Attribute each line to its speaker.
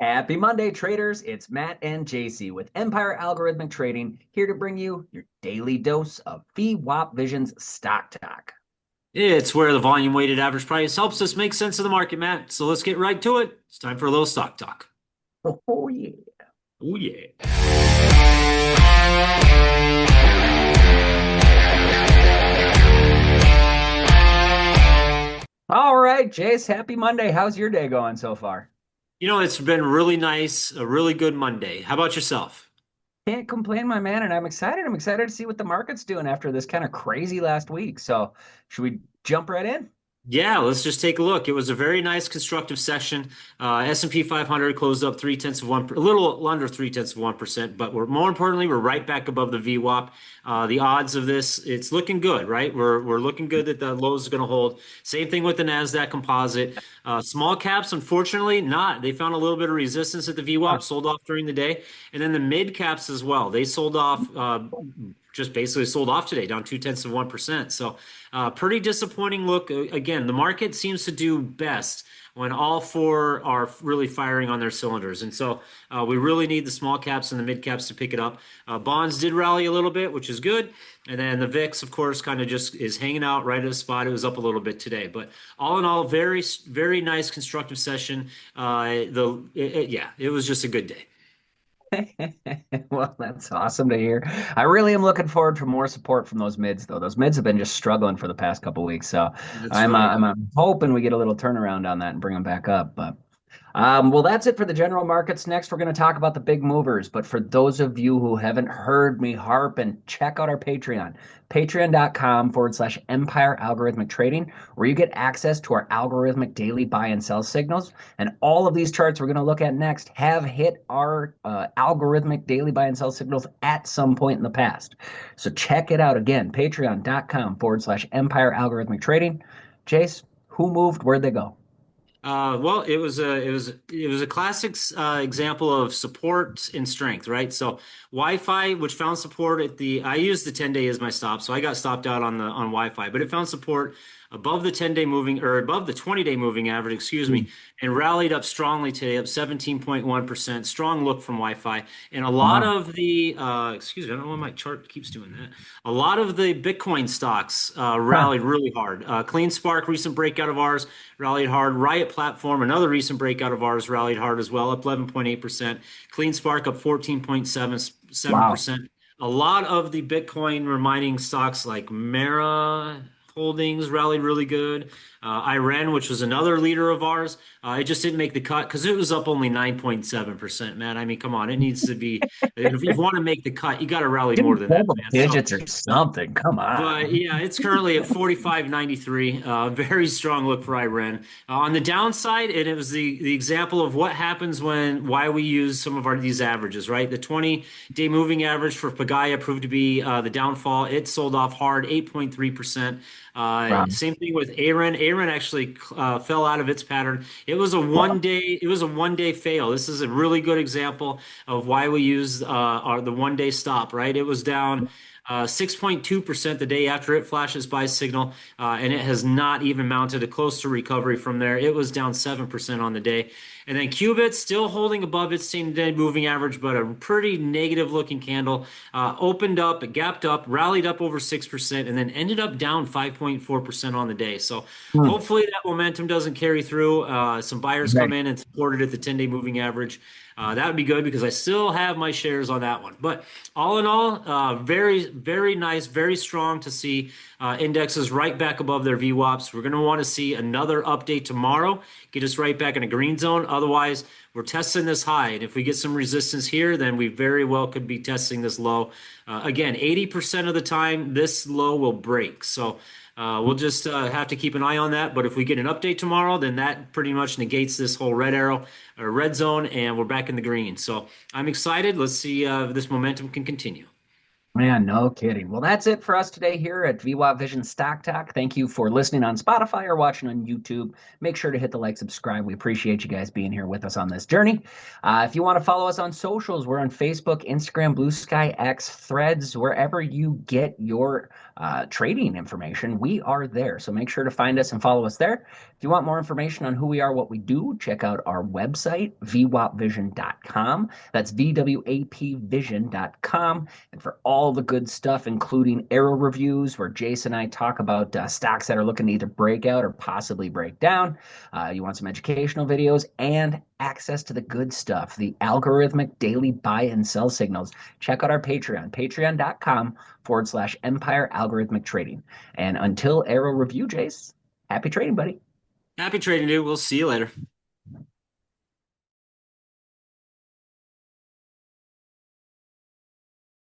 Speaker 1: Happy Monday, traders. It's Matt and JC with Empire Algorithmic Trading here to bring you your daily dose of VWAP Vision's Stock Talk.
Speaker 2: It's where the volume weighted average price helps us make sense of the market, Matt. So let's get right to it. It's time for a little stock talk.
Speaker 1: Oh, yeah.
Speaker 2: Oh, yeah.
Speaker 1: All right, Jace, happy Monday. How's your day going so far?
Speaker 2: It's been really nice, a really good Monday. How about yourself?
Speaker 1: Can't complain, my man, and I'm excited. I'm excited to see what the market's doing after this kind of crazy last week. So, should we jump right in?
Speaker 2: Yeah, let's just take a look. It was a very nice constructive session. S&P 500 closed up a little under 0.3%, but more importantly, we're right back above the VWAP. The odds of this, it's looking good, right? We're looking good that the lows are going to hold. Same thing with the Nasdaq Composite. Small caps, unfortunately, not. They found a little bit of resistance at the
Speaker 1: Uh,
Speaker 2: VWAP, sold off during the day, and then the mid caps as well. They sold off. Just basically sold off today, down 0.2%. So, pretty disappointing look. Again, the market seems to do best when all four are really firing on their cylinders. And so we really need the small caps and the mid caps to pick it up. Bonds did rally a little bit, which is good. And then the VIX, of course, kind of just is hanging out right at a spot. It was up a little bit today. But all in all, very, very nice constructive session. Yeah, it was just a good day.
Speaker 1: Well, that's awesome to hear. I really am looking forward to more support from those mids, though. Those mids have been just struggling for the past couple weeks, so
Speaker 2: That's
Speaker 1: I'm uh,
Speaker 2: right.
Speaker 1: I'm, uh hoping we get a little turnaround on that and bring them back up. But well, that's it for the general markets. Next, we're going to talk about the big movers. But for those of you who haven't heard me harp and check out our Patreon, patreon.com/empire algorithmic trading, where you get access to our algorithmic daily buy and sell signals. And all of these charts we're going to look at next have hit our algorithmic daily buy and sell signals at some point in the past. So check it out again, patreon.com/empire algorithmic trading. Jace, who moved? Where'd they go?
Speaker 2: Well, it was a classic example of support and strength, right? So Wi-Fi, which found support I used the 10-day as my stop, so I got stopped out on Wi-Fi, but it found support above the 10-day moving or above the 20-day moving average, excuse me, and rallied up strongly today, up 17.1%. Strong look from Wi-Fi, and a lot
Speaker 1: Wow.
Speaker 2: of the excuse me, I don't know why my chart keeps doing that. A lot of the Bitcoin stocks
Speaker 1: Huh.
Speaker 2: rallied really hard. Cleanspark, recent breakout of ours rallied hard. Riot Platform, another recent breakout of ours, rallied hard as well, up 11.8%. Cleanspark up
Speaker 1: Wow.
Speaker 2: 14.77%. A lot of the Bitcoin remaining stocks like Mara Holdings rallied really good. Iran, which was another leader of ours, it just didn't make the cut because it was up only 9.7%, man. I mean, come on, it needs to be, if you want to make the cut, you got to rally more
Speaker 1: Do
Speaker 2: than that,
Speaker 1: double
Speaker 2: man. So
Speaker 1: digits or something. Come
Speaker 2: but
Speaker 1: on.
Speaker 2: yeah, it's currently at 45.93. Very strong look for Iran. On the downside, and it was the example of what happens why we use some of these averages, right? The 20-day moving average for Pagaya proved to be the downfall. It sold off hard, 8.3%.
Speaker 1: Wow.
Speaker 2: Same thing with Aaron. Aaron actually fell out of its pattern. It was a one day fail. This is a really good example of why we use the 1 day stop, right? It was down 6.2% the day after it flashes buy signal, and it has not even mounted a close to recovery from there. It was down 7% on the day. And then Qubit still holding above its same day moving average, but a pretty negative looking candle. Opened up, it gapped up, rallied up over 6%, and then ended up down 5.4% on the day. So
Speaker 1: Hmm.
Speaker 2: hopefully that momentum doesn't carry through. Some buyers come
Speaker 1: Right.
Speaker 2: in and supported at the 10-day moving average. That would be good because I still have my shares on that one. But all in all, very, very nice, very strong to see indexes right back above their VWAPs. We're going to want to see another update tomorrow, get us right back in a green zone. Otherwise, we're testing this high. And if we get some resistance here, then we very well could be testing this low. Again, 80% of the time, this low will break. So we'll just have to keep an eye on that. But if we get an update tomorrow, then that pretty much negates this whole red arrow or red zone, and we're back in the green. So I'm excited. Let's see if this momentum can continue.
Speaker 1: Man, no kidding. Well, that's it for us today here at VWAP Vision Stock Talk. Thank you for listening on Spotify or watching on YouTube. Make sure to hit the like, subscribe. We appreciate you guys being here with us on this journey. If you want to follow us on socials, we're on Facebook, Instagram, Blue Sky, X, Threads, wherever you get your trading information. We are there. So make sure to find us and follow us there. If you want more information on who we are, what we do, check out our website, VWAPvision.com. That's VWAPvision.com. And for all the good stuff, including arrow reviews, where Jason and I talk about stocks that are looking to either break out or possibly break down. You want some educational videos and access to the good stuff, the algorithmic daily buy and sell signals. Check out our Patreon, patreon.com/Empire Algorithmic Trading. And until arrow review, Jace, happy trading, buddy.
Speaker 2: Happy trading, dude. We'll see you later.